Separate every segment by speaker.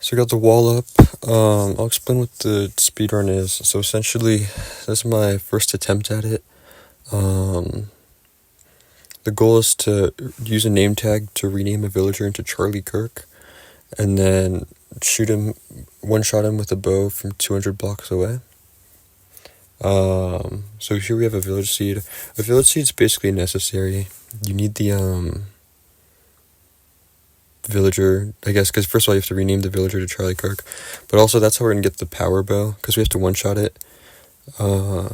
Speaker 1: So I got the wall up. I'll explain what the speedrun is. So essentially, this is my first attempt at it. The goal is to use a name tag to rename a villager into Charlie Kirk, and then shoot him, one-shot him with a bow from 200 blocks away. So here we have a village seed. A village seed is basically necessary. You need the villager, I guess, because first of all you have to rename the villager to Charlie Kirk, but also that's how we're gonna get the power bow, because we have to one-shot it. So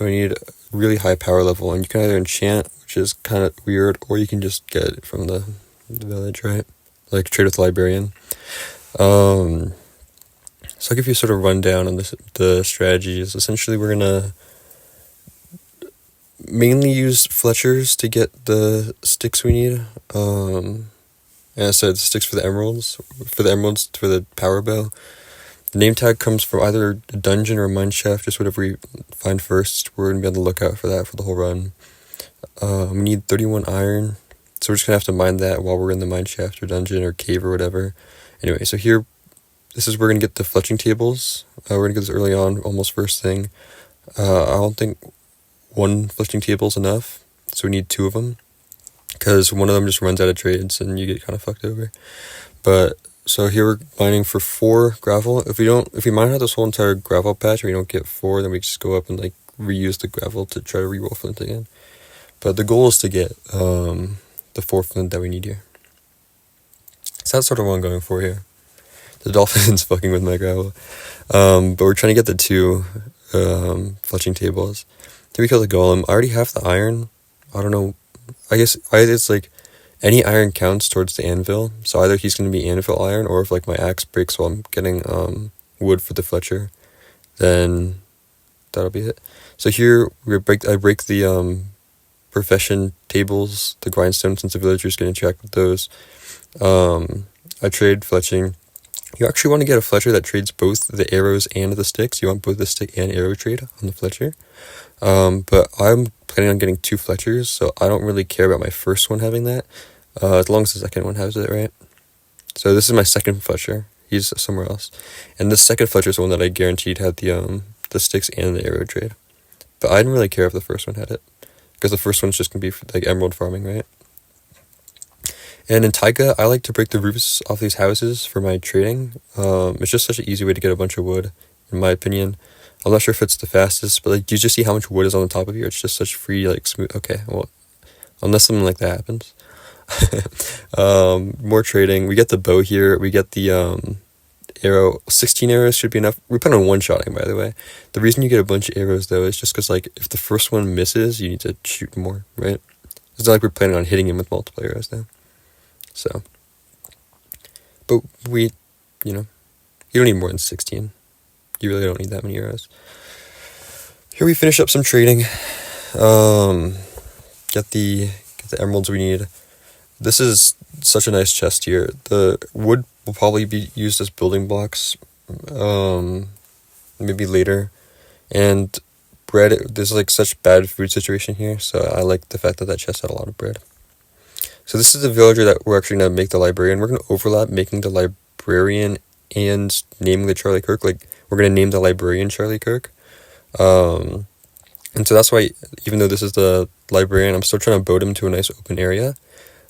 Speaker 1: we need a really high power level, and you can either enchant, which is kind of weird, or you can just get it from the village, right? Like trade with the librarian. So I'll give you a sort of rundown on the strategies. Essentially, we're gonna mainly use Fletchers to get the sticks we need. And I said sticks for the emeralds, for the power bow. The name tag comes from either a dungeon or a mine shaft, just whatever we find first. We're gonna be on the lookout for that for the whole run. We need 31 iron, so we're just gonna have to mine that while we're in the mine shaft or dungeon or cave or whatever. Anyway, so here, this is where we're gonna get the fletching tables. We're gonna get this early on, almost first thing. I don't think one fletching table is enough, so we need 2 of them, because one of them just runs out of trades and you get kind of fucked over. But so here we're mining for 4 gravel. If we mine out this whole entire gravel patch and we don't get 4, then we just go up and like reuse the gravel to try to reroll flint again. But the goal is to get the 4 flint that we need here. So that's sort of what I'm going for here. The dolphin's fucking with my gravel. But we're trying to get the 2 fletching tables. Then we kill the golem. I already have the iron. I don't know. I guess it's like any iron counts towards the anvil. So either he's going to be anvil iron, or if like my axe breaks while I'm getting wood for the Fletcher, then that'll be it. So here I break the profession tables, the grindstone, since the villager's going to interact with those. I trade fletching. You actually want to get a Fletcher that trades both the arrows and the sticks. You want both the stick and arrow trade on the Fletcher. But I'm planning on getting 2 Fletchers, so I don't really care about my first one having that, as long as the second one has it, right? So this is my second Fletcher. He's somewhere else. And the second Fletcher is the one that I guaranteed had the sticks and the arrow trade. But I didn't really care if the first one had it, because the first one's just going to be like emerald farming, right? And in Taiga, I like to break the roofs off these houses for my trading. It's just such an easy way to get a bunch of wood, in my opinion. I'm not sure if it's the fastest, but like, you just see how much wood is on the top of you. It's just such free, like, smooth. Okay, well, unless something like that happens. More trading. We get the bow here. We get the arrow. 16 arrows should be enough. We plan on one-shotting, by the way. The reason you get a bunch of arrows, though, is just because, like, if the first one misses, you need to shoot more, right? It's not like we're planning on hitting him with multiple arrows, though. So, but you don't need more than 16. You really don't need that many arrows. Here we finish up some trading. Get the emeralds we need. This is such a nice chest here. The wood will probably be used as building blocks, maybe later. And bread, there's like such bad food situation here, so I like the fact that chest had a lot of bread. So this is the villager that we're actually going to make the librarian. We're going to overlap making the librarian and naming the Charlie Kirk. Like, we're going to name the librarian Charlie Kirk. And so that's why, even though this is the librarian, I'm still trying to boat him to a nice open area.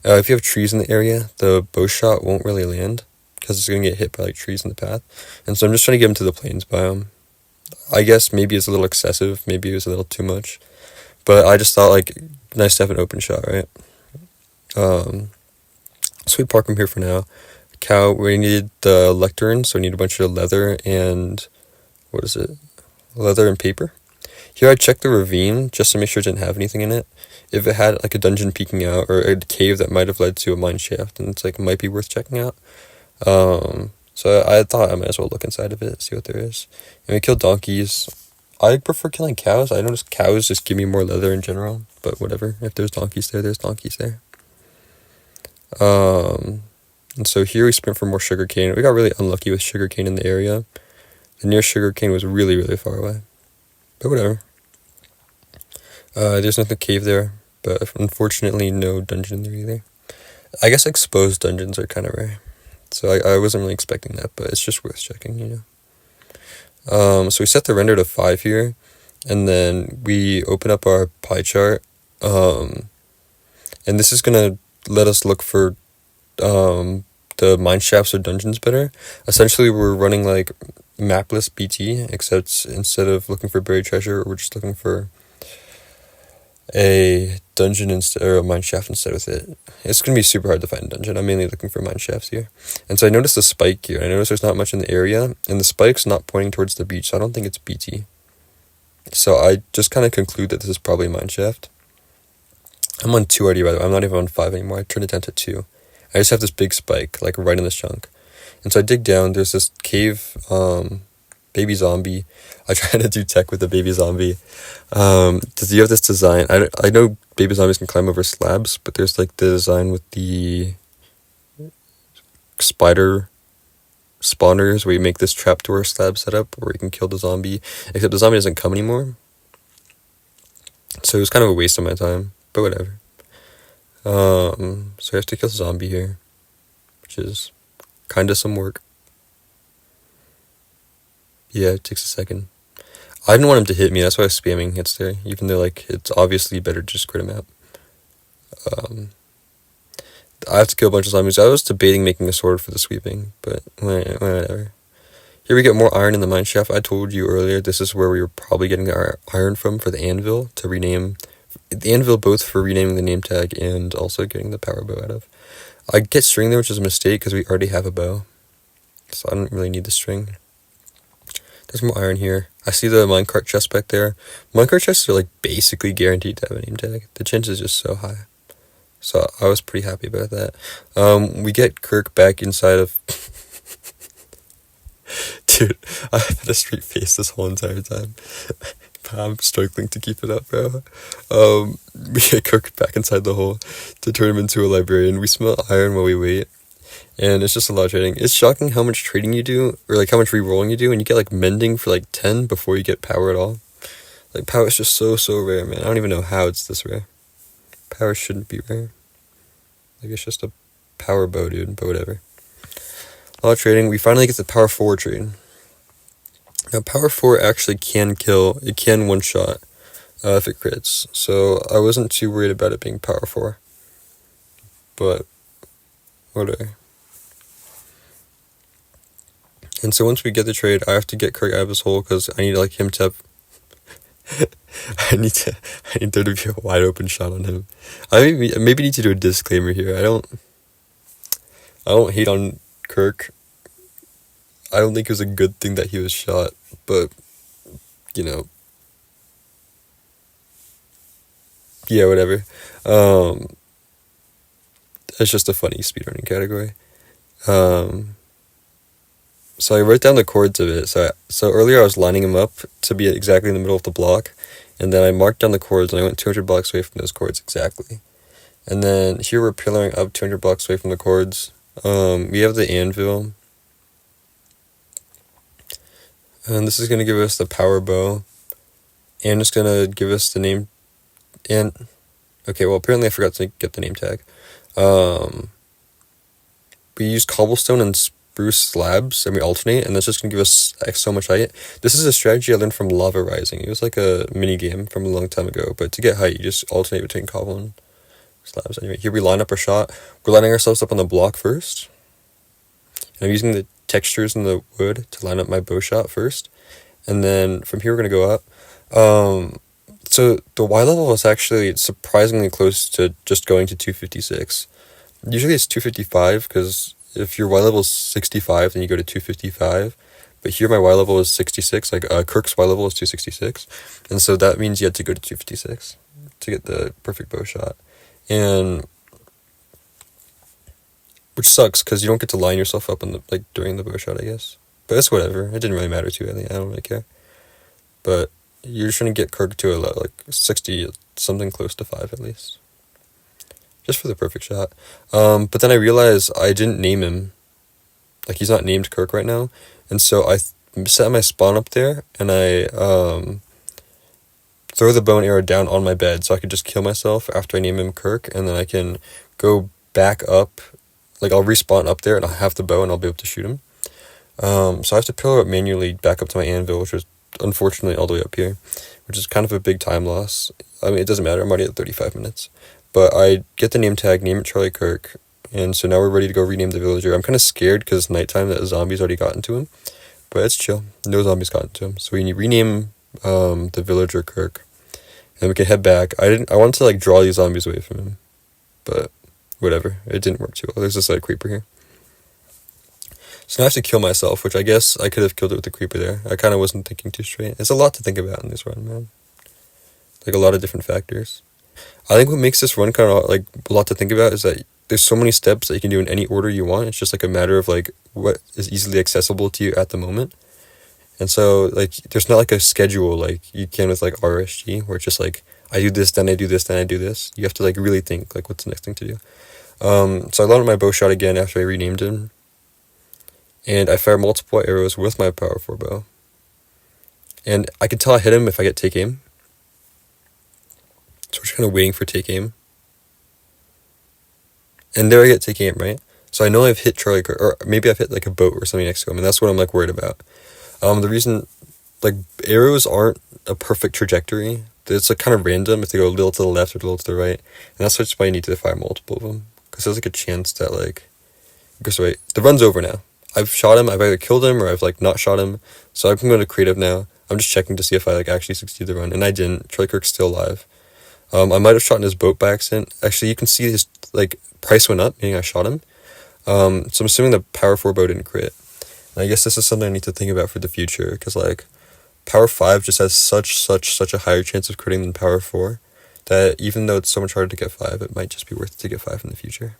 Speaker 1: If you have trees in the area, the bow shot won't really land, because it's going to get hit by like trees in the path. And so I'm just trying to get him to the plains biome. I guess maybe it's a little excessive. Maybe it was a little too much. But I just thought, like, nice to have an open shot, right? So we park them here for now. Cow, we need the lectern, so we need a bunch of leather and, leather and paper. Here I checked the ravine just to make sure it didn't have anything in it. If it had like a dungeon peeking out, or a cave that might have led to a mine shaft, and it's like, might be worth checking out. So I thought I might as well look inside of it, see what there is. And we killed donkeys. I prefer killing cows. I noticed cows just give me more leather in general, but whatever. If there's donkeys there, there's donkeys there. And so here we sprint for more sugarcane. We got really unlucky with sugarcane in the area. The nearest sugarcane was really, really far away. But whatever. There's nothing cave there, but unfortunately no dungeon there either. I guess exposed dungeons are kind of rare. So I wasn't really expecting that, but it's just worth checking, you know. So we set the render to 5 here, and then we open up our pie chart, and this is gonna let us look for the mine shafts or dungeons better. Essentially, we're running like mapless BT, except instead of looking for buried treasure, we're just looking for a dungeon instead, or a mine shaft instead with it. It's gonna be super hard to find a dungeon. I'm mainly looking for mine shafts here. And so I noticed a spike here. I noticed there's not much in the area, and the spike's not pointing towards the beach, so I don't think it's BT. So I just kind of conclude that this is probably a mine shaft. I'm on 2 already, by the way. I'm not even on 5 anymore. I turned it down to 2. I just have this big spike, like right in this chunk. And so I dig down, there's this cave, baby zombie. I try to do tech with the baby zombie. Does you have this design? I know baby zombies can climb over slabs, but there's like the design with the spider spawners where you make this trapdoor slab setup where you can kill the zombie, except the zombie doesn't come anymore. So it was kind of a waste of my time, but whatever. So I have to kill the zombie here, which is kind of some work. Yeah, it takes a second. I didn't want him to hit me, that's why I was spamming hits there, even though like it's obviously better to just crit him out. I have to kill a bunch of zombies. I was debating making a sword for the sweeping, but whatever. Here we get more iron in the mine shaft. I told you earlier this is where we were probably getting our iron from for the anvil, to rename the anvil, both for renaming the name tag and also getting the power bow out of. I get string there, which is a mistake because we already have a bow, so I don't really need the string. There's more iron here. I see the minecart chest back there. Minecart chests are like basically guaranteed to have a name tag. The chance is just so high. So I was pretty happy about that. We get Kirk back inside of... Dude, I've had a straight face this whole entire time. I'm struggling to keep it up, bro. We get Kirk back inside the hole to turn him into a librarian. We smell iron while we wait. And it's just a lot of trading. It's shocking how much trading you do, or like how much re-rolling you do, and you get like mending for like 10 before you get power at all. Like power is just so rare, man. I don't even know how it's this rare. Power shouldn't be rare. Like it's just a power bow, dude, but whatever. A lot of trading. We finally get the power 4 trade. Now power 4 actually can kill, it can one shot if it crits. So I wasn't too worried about it being power 4. But whatever. And so once we get the trade, I have to get Kirk out of his hole because I need like him to have I need there to be a wide open shot on him. I maybe need to do a disclaimer here. I don't hate on Kirk. I don't think it was a good thing that he was shot, but you know, yeah, whatever. It's just a funny speedrunning category. So I wrote down the chords of it. So earlier I was lining them up to be exactly in the middle of the block, and then I marked down the chords, and I went 200 blocks away from those chords exactly. And then here we're pillaring up 200 blocks away from the chords. We have the anvil, and this is going to give us the power bow, and it's going to give us the name, and, okay, well apparently I forgot to get the name tag. We use cobblestone and spruce slabs, and we alternate, and that's just going to give us so much height. This is a strategy I learned from Lava Rising. It was like a mini game from a long time ago, but to get height, you just alternate between cobble and slabs. Anyway, here we line up our shot. We're lining ourselves up on the block first, and I'm using the textures in the wood to line up my bow shot first, and then from here we're going to go up. So the Y level is actually surprisingly close to just going to 256. Usually it's 255, because if your Y level is 65, then you go to 255. But here my Y level is 66, like Kirk's Y level is 266. And so that means you had to go to 256 to get the perfect bow shot. And which sucks, because you don't get to line yourself up on the, like, during the bow shot, I guess. But it's whatever. It didn't really matter too early. I don't really care. But you're just trying to get Kirk to a like 60, something close to 5 at least. Just for the perfect shot. But then I realized I didn't name him. Like, he's not named Kirk right now. And so I set my spawn up there, and I throw the bow and arrow down on my bed so I could just kill myself after I name him Kirk, and then I can go back up like I'll respawn up there and I'll have the bow and I'll be able to shoot him. So I have to pillar up manually back up to my anvil, which is unfortunately all the way up here, which is kind of a big time loss. I mean, it doesn't matter, I'm already at 35 minutes. But I get the name tag, name it Charlie Kirk, and so now we're ready to go rename the villager. I'm kind of scared because it's nighttime that a zombie's already gotten to him, but it's chill. No zombies gotten to him. So we rename the villager Kirk, and we can head back. I wanted to like draw these zombies away from him, but whatever. It didn't work too well. There's this creeper here. So now I have to kill myself, which I guess I could have killed it with the creeper there. I kind of wasn't thinking too straight. It's a lot to think about in this run, man. Like a lot of different factors. I think what makes this run kind of like a lot to think about is that there's so many steps that you can do in any order you want. It's just like a matter of like what is easily accessible to you at the moment. And so like there's not like a schedule like you can with like RSG where it's just like I do this, then I do this, then I do this. You have to like really think like what's the next thing to do. So I loaded my bow shot again after I renamed him. And I fire multiple arrows with my power 4 bow. And I can tell I hit him if I get take aim. So we're just kind of waiting for take aim. And there I get take aim, right? So I know I've hit Charlie Kirk, or maybe I've hit like a boat or something next to him, and that's what I'm like worried about. The reason, like, arrows aren't a perfect trajectory. It's like kind of random if they go a little to the left or a little to the right. And that's why you need to fire multiple of them. Because there's like a chance that like, because wait, the run's over now. I've shot him, I've either killed him or I've like not shot him. So I can go to creative now. I'm just checking to see if I like actually succeed the run, and I didn't. Charlie Kirk's still alive. I might have shot in his boat by accident. Actually, you can see his like price went up, meaning I shot him. So I'm assuming the power 4 bow didn't crit. And I guess this is something I need to think about for the future, because like power 5 just has such a higher chance of critting than power 4 that even though it's so much harder to get 5, it might just be worth it to get 5 in the future.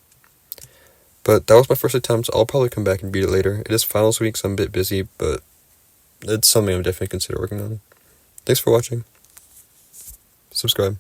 Speaker 1: But that was my first attempt. I'll probably come back and beat it later. It is finals week, so I'm a bit busy, but it's something I'm definitely consider working on. Thanks for watching. Subscribe.